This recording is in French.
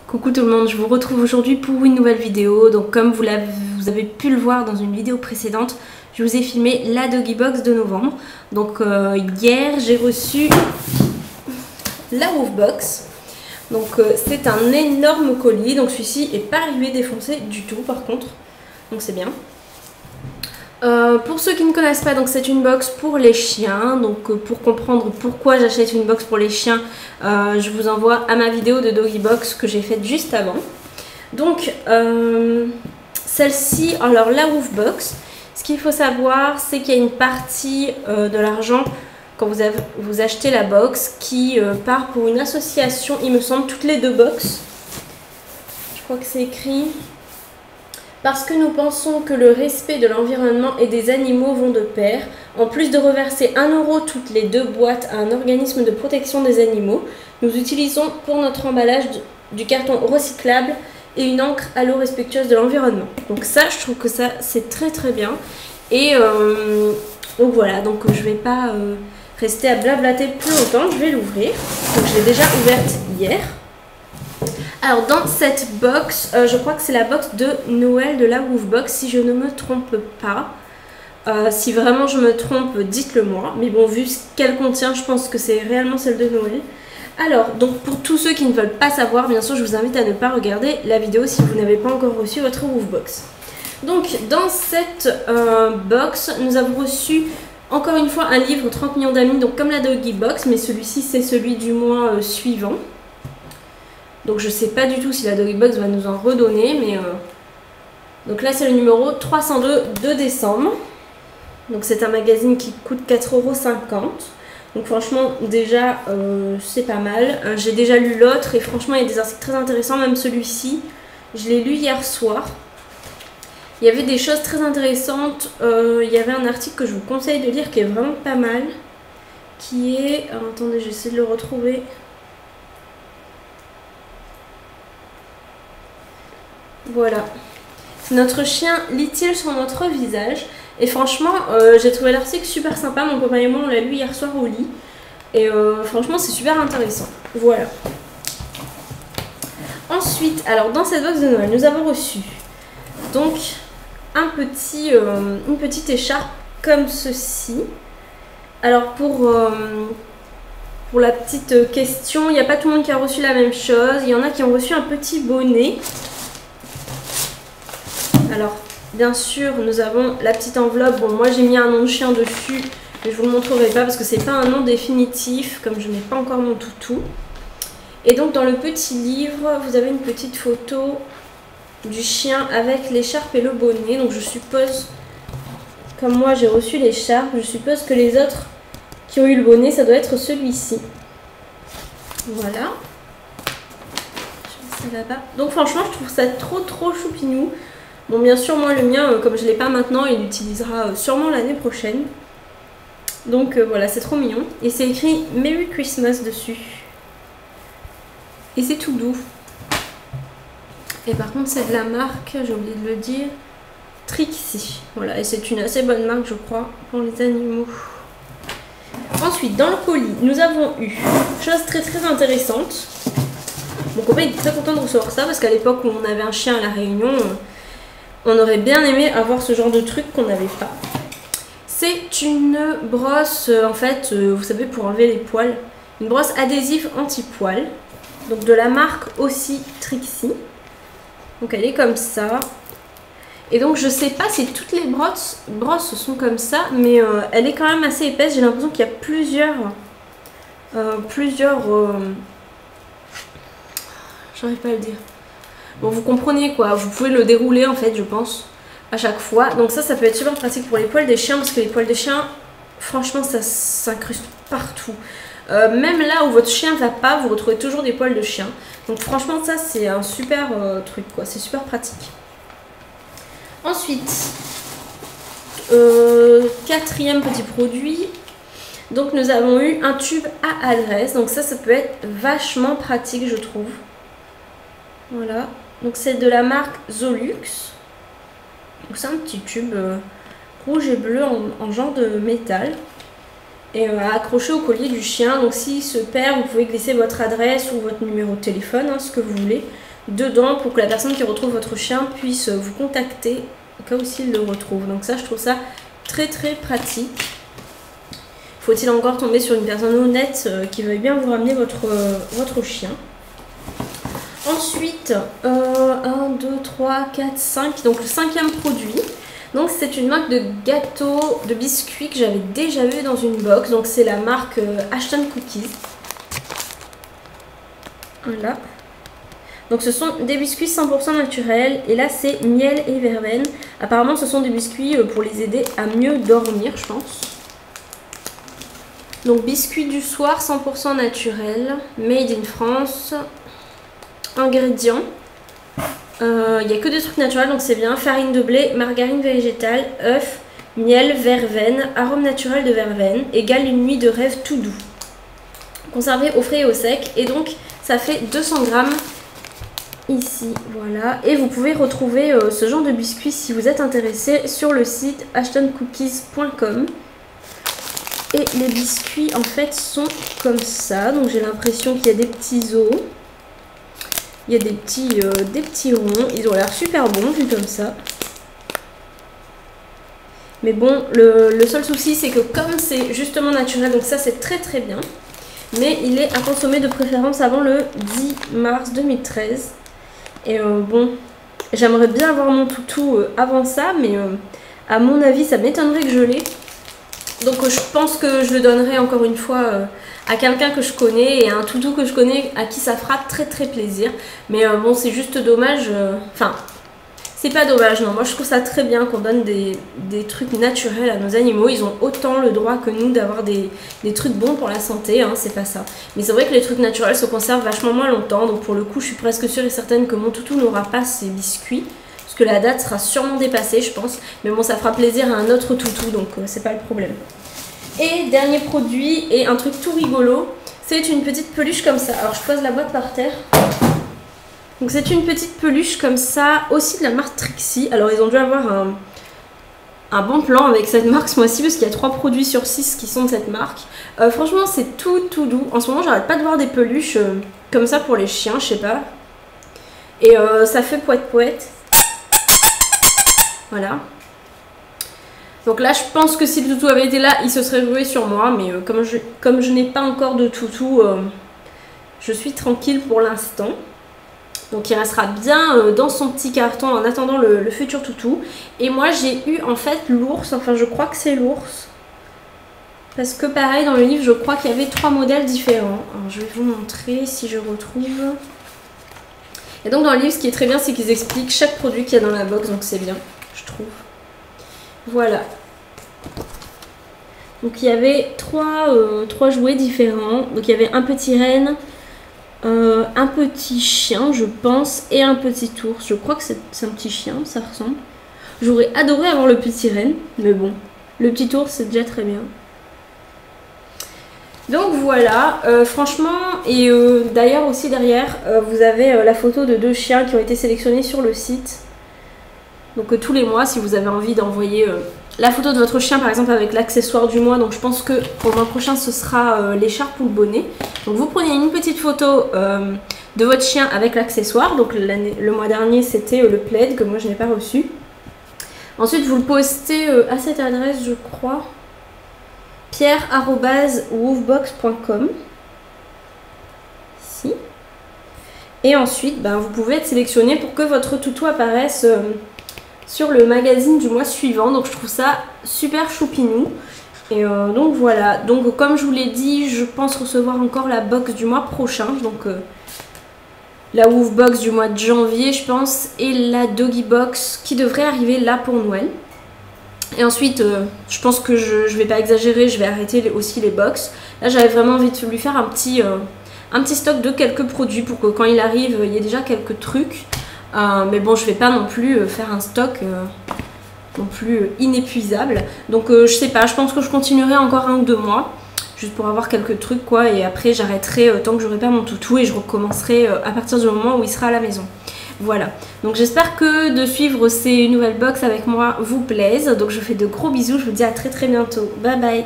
Coucou tout le monde, je vous retrouve aujourd'hui pour une nouvelle vidéo. Donc comme vous avez pu le voir dans une vidéo précédente, je vous ai filmé la Doggy Box de novembre. Donc hier j'ai reçu la Wolf Box. Donc c'est un énorme colis, donc celui-ci n'est pas arrivé défoncé du tout par contre, donc c'est bien. Pour ceux qui ne connaissent pas, donc c'est une box pour les chiens. Donc pour comprendre pourquoi j'achète une box pour les chiens, je vous envoie à ma vidéo de Doggy Box que j'ai faite juste avant. Donc celle-ci, alors la Wolf Box, ce qu'il faut savoir c'est qu'il y a une partie de l'argent quand vous achetez la box qui part pour une association, il me semble, toutes les deux box. Je crois que c'est écrit. Parce que nous pensons que le respect de l'environnement et des animaux vont de pair, en plus de reverser 1 € toutes les 2 boîtes à un organisme de protection des animaux, nous utilisons pour notre emballage du carton recyclable et une encre à l'eau respectueuse de l'environnement. Donc ça, je trouve que ça, c'est très très bien. Et donc voilà, donc je vais pas rester à blablater plus longtemps, je vais l'ouvrir. Donc je l'ai déjà ouverte hier. Alors dans cette box, je crois que c'est la box de Noël de la Wolf Box si je ne me trompe pas. Si vraiment je me trompe, dites-le moi. Mais bon, vu ce qu'elle contient, je pense que c'est réellement celle de Noël. Alors, donc pour tous ceux qui ne veulent pas savoir, bien sûr, je vous invite à ne pas regarder la vidéo si vous n'avez pas encore reçu votre Wolf Box. Donc dans cette box, nous avons reçu encore une fois un livre 30 millions d'amis, donc comme la Doggy Box, mais celui-ci c'est celui du mois suivant. Donc je sais pas du tout si la Doggy Box va nous en redonner, mais donc là c'est le numéro 302 de décembre. Donc c'est un magazine qui coûte 4,50 €. Donc franchement déjà c'est pas mal. J'ai déjà lu l'autre et franchement il y a des articles très intéressants, même celui-ci. Je l'ai lu hier soir. Il y avait des choses très intéressantes. Il y avait un article que je vous conseille de lire qui est vraiment pas mal. Qui est... Alors, attendez, j'essaie de le retrouver. Voilà. Notre chien lit-il sur notre visage? Et franchement, j'ai trouvé l'article super sympa. Mon copain et moi, on l'a lu hier soir au lit. Et franchement, c'est super intéressant. Voilà. Ensuite, alors dans cette box de Noël, nous avons reçu donc une petite écharpe comme ceci. Alors pour la petite question, il n'y a pas tout le monde qui a reçu la même chose. Il y en a qui ont reçu un petit bonnet. Alors, bien sûr, nous avons la petite enveloppe. Bon, moi, j'ai mis un nom de chien dessus, mais je vous le montrerai pas parce que c'est pas un nom définitif, comme je n'ai pas encore mon toutou. Et donc, dans le petit livre, vous avez une petite photo du chien avec l'écharpe et le bonnet. Donc, je suppose, comme moi, j'ai reçu l'écharpe, je suppose que les autres qui ont eu le bonnet, ça doit être celui-ci. Voilà. Ça va pas. Donc, franchement, je trouve ça trop choupinou. Bon, bien sûr, moi, le mien, comme je ne l'ai pas maintenant, il l'utilisera sûrement l'année prochaine. Donc, voilà, c'est trop mignon. Et c'est écrit Merry Christmas dessus. Et c'est tout doux. Et par contre, c'est de la marque, j'ai oublié de le dire, Trixie. Voilà, et c'est une assez bonne marque, je crois, pour les animaux. Ensuite, dans le colis, nous avons eu chose très intéressante. Mon copain est très content de recevoir ça, parce qu'à l'époque où on avait un chien à La Réunion... On aurait bien aimé avoir ce genre de truc qu'on n'avait pas. C'est une brosse, en fait, vous savez, pour enlever les poils. Une brosse adhésive anti-poil. Donc de la marque aussi Trixie. Donc elle est comme ça. Et donc je sais pas si toutes les brosses sont comme ça, mais elle est quand même assez épaisse. J'ai l'impression qu'il y a plusieurs... J'arrive pas à le dire. Bon, vous comprenez quoi, vous pouvez le dérouler en fait, je pense, à chaque fois. Donc ça peut être super pratique pour les poils des chiens, parce que les poils des chiens, franchement, ça s'incruste partout. Même là où votre chien va pas, vous retrouvez toujours des poils de chien. Donc franchement, ça c'est un super truc quoi, c'est super pratique. Ensuite, quatrième petit produit. Donc nous avons eu un tube à adresse. Donc ça peut être vachement pratique, je trouve. Voilà. Donc c'est de la marque Zolux. Donc c'est un petit tube rouge et bleu en genre de métal. Et à accrocher au collier du chien. Donc s'il se perd, vous pouvez glisser votre adresse ou votre numéro de téléphone, hein, ce que vous voulez. dedans pour que la personne qui retrouve votre chien puisse vous contacter au cas où s'il le retrouve. Donc ça, je trouve ça très très pratique. Faut-il encore tomber sur une personne honnête qui veuille bien vous ramener votre chien. Ensuite, 1, 2, 3, 4, 5. Donc le 5e produit. Donc c'est une marque de gâteaux, de biscuits que j'avais déjà vu dans une box. Donc c'est la marque Ashton Cookies. Voilà. Donc ce sont des biscuits 100% naturels. Et là c'est miel et verveine. Apparemment ce sont des biscuits pour les aider à mieux dormir, je pense. Donc biscuits du soir 100% naturels. Made in France. Ingrédients. Il n'y a que des trucs naturels, donc c'est bien. Farine de blé, margarine végétale, œufs, miel, verveine, arôme naturel de verveine, égale une nuit de rêve tout doux. Conservé au frais et au sec. Et donc, ça fait 200 grammes ici, voilà. Et vous pouvez retrouver ce genre de biscuits si vous êtes intéressé sur le site ashtoncookies.com. Et les biscuits, en fait, sont comme ça. Donc, j'ai l'impression qu'il y a des petits os. Il y a des petits ronds. Ils ont l'air super bons, vu comme ça. Mais bon, le seul souci, c'est que comme c'est justement naturel, donc ça, c'est très très bien. Mais il est à consommer de préférence avant le 10 mars 2013. Et bon, j'aimerais bien avoir mon toutou avant ça, mais à mon avis, ça m'étonnerait que je l'ai. Donc je pense que je le donnerai encore une fois à quelqu'un que je connais et à un toutou que je connais à qui ça fera très très plaisir. Mais bon, c'est juste dommage. Enfin, c'est pas dommage, non. Moi je trouve ça très bien qu'on donne des trucs naturels à nos animaux. Ils ont autant le droit que nous d'avoir des trucs bons pour la santé, hein, c'est pas ça. Mais c'est vrai que les trucs naturels se conservent vachement moins longtemps. Donc pour le coup, je suis presque sûre et certaine que mon toutou n'aura pas ces biscuits. Que la date sera sûrement dépassée, je pense, mais bon, ça fera plaisir à un autre toutou, donc c'est pas le problème. Et dernier produit, et un truc tout rigolo, c'est une petite peluche comme ça. Alors je pose la boîte par terre. Donc c'est une petite peluche comme ça, aussi de la marque Trixie. Alors ils ont dû avoir un bon plan avec cette marque ce mois-ci, parce qu'il y a 3 produits sur 6 qui sont de cette marque. Franchement, c'est tout doux. En ce moment, j'arrête pas de voir des peluches comme ça pour les chiens, je sais pas. Et ça fait poète-poète. Voilà. Donc là, je pense que si le toutou avait été là, il se serait joué sur moi. Mais comme je n'ai pas encore de toutou, je suis tranquille pour l'instant. Donc il restera bien dans son petit carton en attendant le futur toutou. Et moi, j'ai eu en fait l'ours. Enfin, je crois que c'est l'ours. Parce que pareil, dans le livre, je crois qu'il y avait 3 modèles différents. Alors, je vais vous montrer si je retrouve. Et donc dans le livre, ce qui est très bien, c'est qu'ils expliquent chaque produit qu'il y a dans la box. Donc c'est bien, je trouve. Voilà. Donc il y avait 3 jouets différents. Donc il y avait un petit renne, un petit chien, je pense, et un petit ours. Je crois que c'est un petit chien, ça ressemble. J'aurais adoré avoir le petit renne, mais bon, le petit ours, c'est déjà très bien. Donc voilà, franchement, et d'ailleurs aussi derrière, vous avez la photo de 2 chiens qui ont été sélectionnés sur le site. Donc tous les mois, si vous avez envie d'envoyer la photo de votre chien, par exemple avec l'accessoire du mois, donc je pense que pour le mois prochain, ce sera l'écharpe ou le bonnet. Donc vous prenez une petite photo de votre chien avec l'accessoire. Donc le mois dernier, c'était le plaid que moi je n'ai pas reçu. Ensuite, vous le postez à cette adresse, je crois, pierre@woofbox.com. Ici. Et ensuite, ben, vous pouvez être sélectionné pour que votre toutou apparaisse sur le magazine du mois suivant. Donc je trouve ça super choupinou. Et donc voilà. Donc comme je vous l'ai dit, je pense recevoir encore la box du mois prochain. Donc la Woof Box du mois de janvier, je pense. Et la Doggy Box qui devrait arriver là pour Noël. Et ensuite, je pense que je vais pas exagérer, je vais arrêter aussi les box. Là, j'avais vraiment envie de lui faire un petit stock de quelques produits pour que quand il arrive, il y ait déjà quelques trucs. Mais bon, je vais pas non plus faire un stock non plus inépuisable. Donc, je sais pas, je pense que je continuerai encore 1 ou 2 mois. Juste pour avoir quelques trucs, quoi. Et après, j'arrêterai tant que j'aurai pas mon toutou et je recommencerai à partir du moment où il sera à la maison. Voilà, donc j'espère que de suivre ces nouvelles box avec moi vous plaisent. Donc je vous fais de gros bisous, je vous dis à très très bientôt. Bye bye.